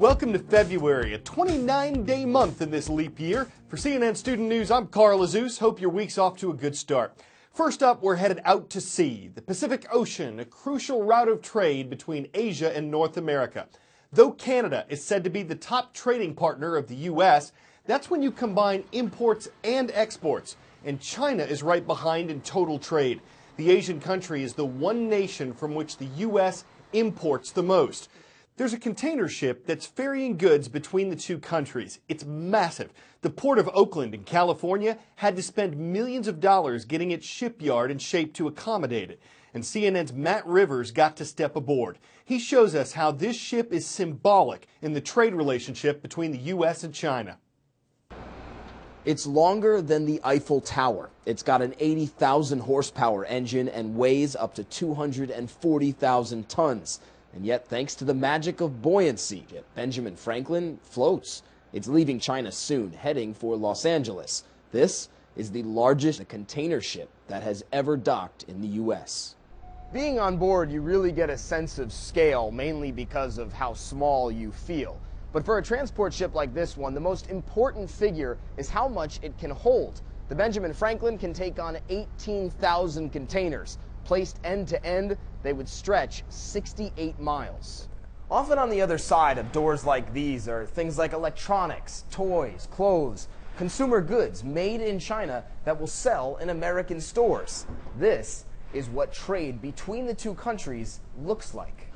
Welcome to February, a 29-day month in this leap year. For CNN Student News, I'm Carl Azus. Hope your week's off to a good start. First up, we're headed out to sea, the Pacific Ocean, a crucial route of trade between Asia and North America. Though Canada is said to be the top trading partner of the U.S., that's when you combine imports and exports, and China is right behind in total trade. The Asian country is the one nation from which the U.S. imports the most. There's a container ship that's ferrying goods between the two countries. It's massive. The Port of Oakland in California had to spend millions of dollars getting its shipyard in shape to accommodate it. And CNN's Matt Rivers got to step aboard. He shows us how this ship is symbolic in the trade relationship between the U.S. and China. It's longer than the Eiffel Tower. It's got an 80,000 horsepower engine and weighs up to 240,000 tons. And yet, thanks to the magic of buoyancy, Benjamin Franklin floats. It's leaving China soon, heading for Los Angeles. This is the largest container ship that has ever docked in the U.S. Being on board, you really get a sense of scale, mainly because of how small you feel. But for a transport ship like this one, the most important figure is how much it can hold. The Benjamin Franklin can take on 18,000 containers. Placed end to end, they would stretch 68 miles. Often on the other side of doors like these are things like electronics, toys, clothes, consumer goods made in China that will sell in American stores. This is what trade between the two countries looks like.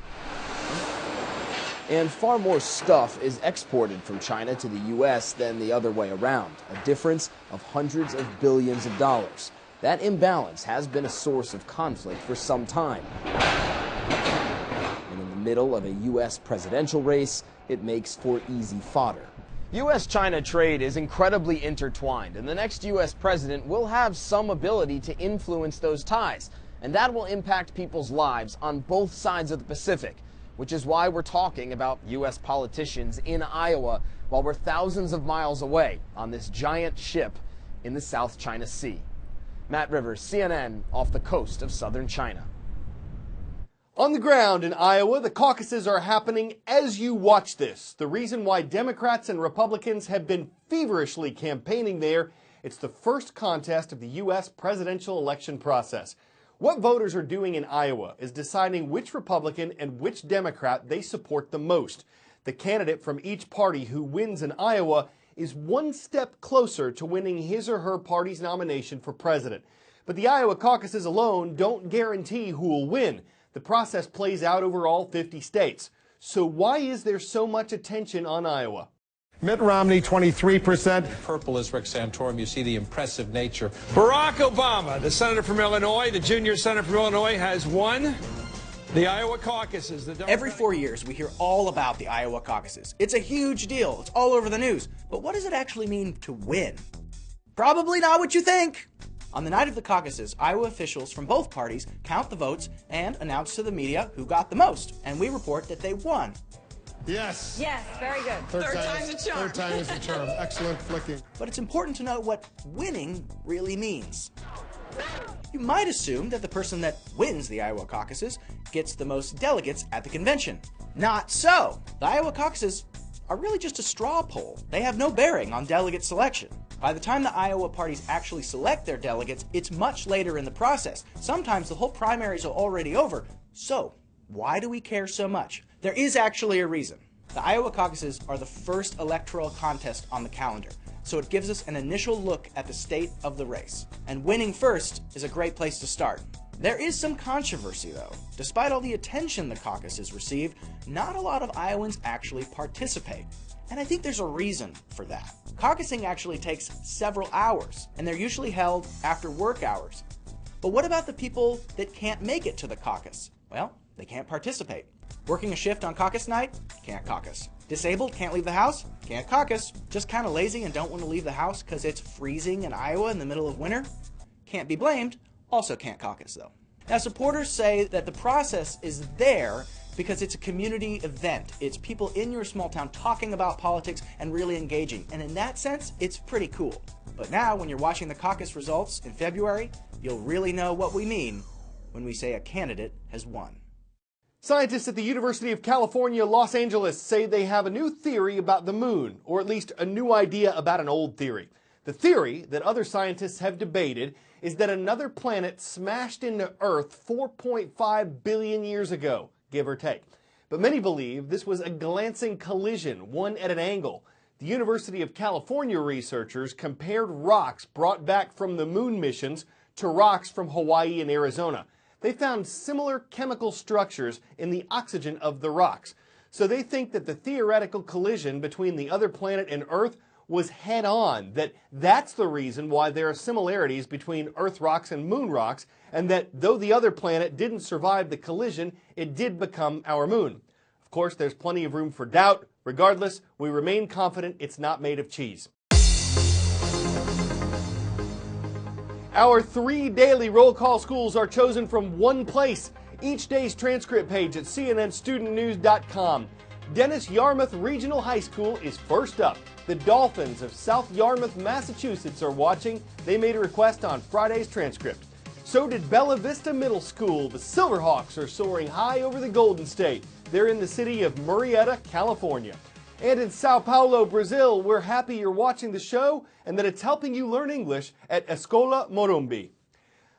And far more stuff is exported from China to the U.S. than the other way around, a difference of hundreds of billions of dollars. That imbalance has been a source of conflict for some time. And in the middle of a U.S. presidential race, it makes for easy fodder. U.S.-China trade is incredibly intertwined, and the next U.S. president will have some ability to influence those ties. And that will impact people's lives on both sides of the Pacific, which is why we're talking about U.S. politicians in Iowa while we're thousands of miles away on this giant ship in the South China Sea. Matt Rivers, CNN, off the coast of southern China. On the ground in Iowa, the caucuses are happening as you watch this. The reason why Democrats and Republicans have been feverishly campaigning there, it's the first contest of the U.S. presidential election process. What voters are doing in Iowa is deciding which Republican and which Democrat they support the most. The candidate from each party who wins in Iowa is one step closer to winning his or her party's nomination for president. But the Iowa caucuses alone don't guarantee who will win. The process plays out over all 50 states. So why is there so much attention on Iowa? Mitt Romney, 23%. Purple is Rick Santorum. You see the impressive nature. Barack Obama, the senator from Illinois, the junior senator from Illinois, has won the Iowa caucuses. Every 4 years, we hear all about the Iowa caucuses. It's a huge deal. It's all over the news. But what does it actually mean to win? Probably not what you think. On the night of the caucuses, Iowa officials from both parties count the votes and announce to the media who got the most. And we report that they won. Yes. Yes, very good. Third time's a charm. Third time is the charm. Excellent flicking. But it's important to know what winning really means. You might assume that the person that wins the Iowa caucuses gets the most delegates at the convention. Not so. The Iowa caucuses are really just a straw poll. They have no bearing on delegate selection. By the time the Iowa parties actually select their delegates, it's much later in the process. Sometimes the whole primaries are already over. So, why do we care so much? There is actually a reason. The Iowa caucuses are the first electoral contest on the calendar, so it gives us an initial look at the state of the race. And winning first is a great place to start. There is some controversy, though. Despite all the attention the caucuses receive, not a lot of Iowans actually participate. And I think there's a reason for that. Caucusing actually takes several hours, and they're usually held after work hours. But what about the people that can't make it to the caucus? Well, they can't participate. Working a shift on caucus night? Can't caucus. Disabled? Can't leave the house? Can't caucus. Just kind of lazy and don't want to leave the house because it's freezing in Iowa in the middle of winter? Can't be blamed. Also can't caucus, though. Now, supporters say that the process is there because it's a community event. It's people in your small town talking about politics and really engaging. And in that sense, it's pretty cool. But now, when you're watching the caucus results in February, you'll really know what we mean when we say a candidate has won. Scientists at the University of California, Los Angeles say they have a new theory about the moon, or at least a new idea about an old theory. The theory that other scientists have debated is that another planet smashed into Earth 4.5 billion years ago, give or take. But many believe this was a glancing collision, one at an angle. The University of California researchers compared rocks brought back from the moon missions to rocks from Hawaii and Arizona. They found similar chemical structures in the oxygen of the rocks. So they think that the theoretical collision between the other planet and Earth was head-on, that's the reason why there are similarities between Earth rocks and moon rocks, and that though the other planet didn't survive the collision, it did become our moon. Of course, there's plenty of room for doubt. Regardless, we remain confident it's not made of cheese. Our 3 daily roll call schools are chosen from one place. Each day's transcript page at cnnstudentnews.com. Dennis Yarmouth Regional High School is first up. The Dolphins of South Yarmouth, Massachusetts are watching. They made a request on Friday's transcript. So did Bella Vista Middle School. The Silverhawks are soaring high over the Golden State. They're in the city of Murrieta, California. And in Sao Paulo, Brazil, we're happy you're watching the show and that it's helping you learn English at Escola Morumbi.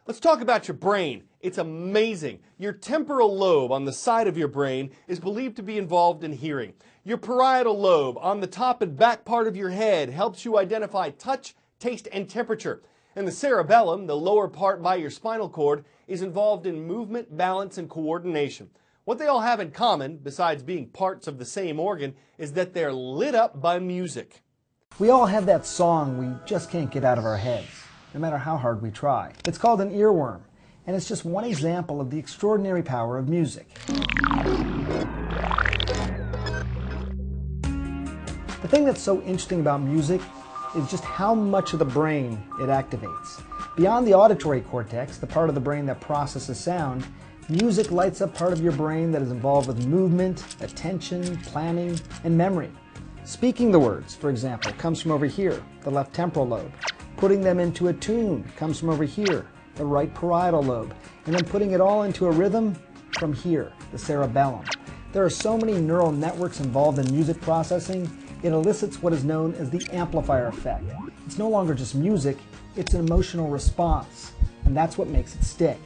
Let's talk about your brain. It's amazing. Your temporal lobe on the side of your brain is believed to be involved in hearing. Your parietal lobe on the top and back part of your head helps you identify touch, taste, and temperature. And the cerebellum, the lower part by your spinal cord, is involved in movement, balance, and coordination. What they all have in common, besides being parts of the same organ, is that they're lit up by music. We all have that song we just can't get out of our heads, no matter how hard we try. It's called an earworm, and it's just one example of the extraordinary power of music. The thing that's so interesting about music is just how much of the brain it activates. Beyond the auditory cortex, the part of the brain that processes sound, music lights up part of your brain that is involved with movement, attention, planning, and memory. Speaking the words, for example, comes from over here, the left temporal lobe. Putting them into a tune comes from over here, the right parietal lobe. And then putting it all into a rhythm from here, the cerebellum. There are so many neural networks involved in music processing, it elicits what is known as the amplifier effect. It's no longer just music, it's an emotional response. And that's what makes it stick.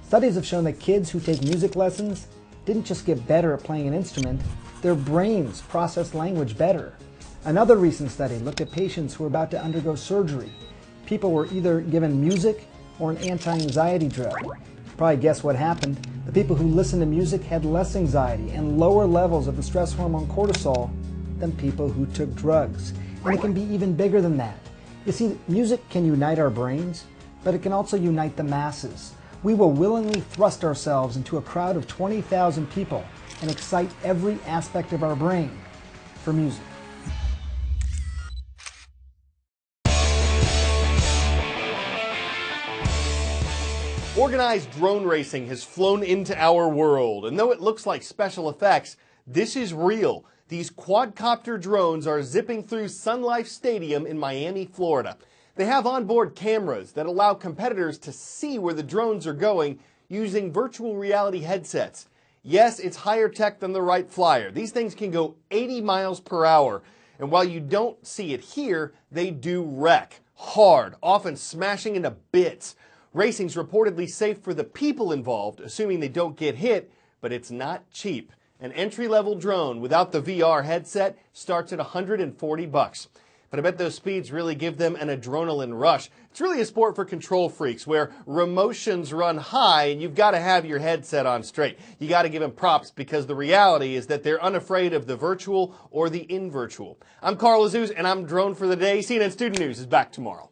Studies have shown that kids who take music lessons didn't just get better at playing an instrument, their brains process language better. Another recent study looked at patients who were about to undergo surgery. People were either given music or an anti-anxiety drug. You probably guess what happened. The people who listened to music had less anxiety and lower levels of the stress hormone cortisol than people who took drugs. And it can be even bigger than that. You see, music can unite our brains, but it can also unite the masses. We will willingly thrust ourselves into a crowd of 20,000 people and excite every aspect of our brain for music. Organized drone racing has flown into our world, and though it looks like special effects, this is real. These quadcopter drones are zipping through Sun Life Stadium in Miami, Florida. They have onboard cameras that allow competitors to see where the drones are going using virtual reality headsets. Yes, it's higher tech than the Wright Flyer. These things can go 80 miles per hour, and while you don't see it here, they do wreck hard, often smashing into bits. Racing's reportedly safe for the people involved, assuming they don't get hit, but it's not cheap. An entry-level drone without the VR headset starts at $140. But I bet those speeds really give them an adrenaline rush. It's really a sport for control freaks where remotions run high and you've got to have your headset on straight. You got to give them props because the reality is that they're unafraid of the virtual or the in-virtual. I'm Carl Azuz and I'm Drone for the Day. CNN Student News is back tomorrow.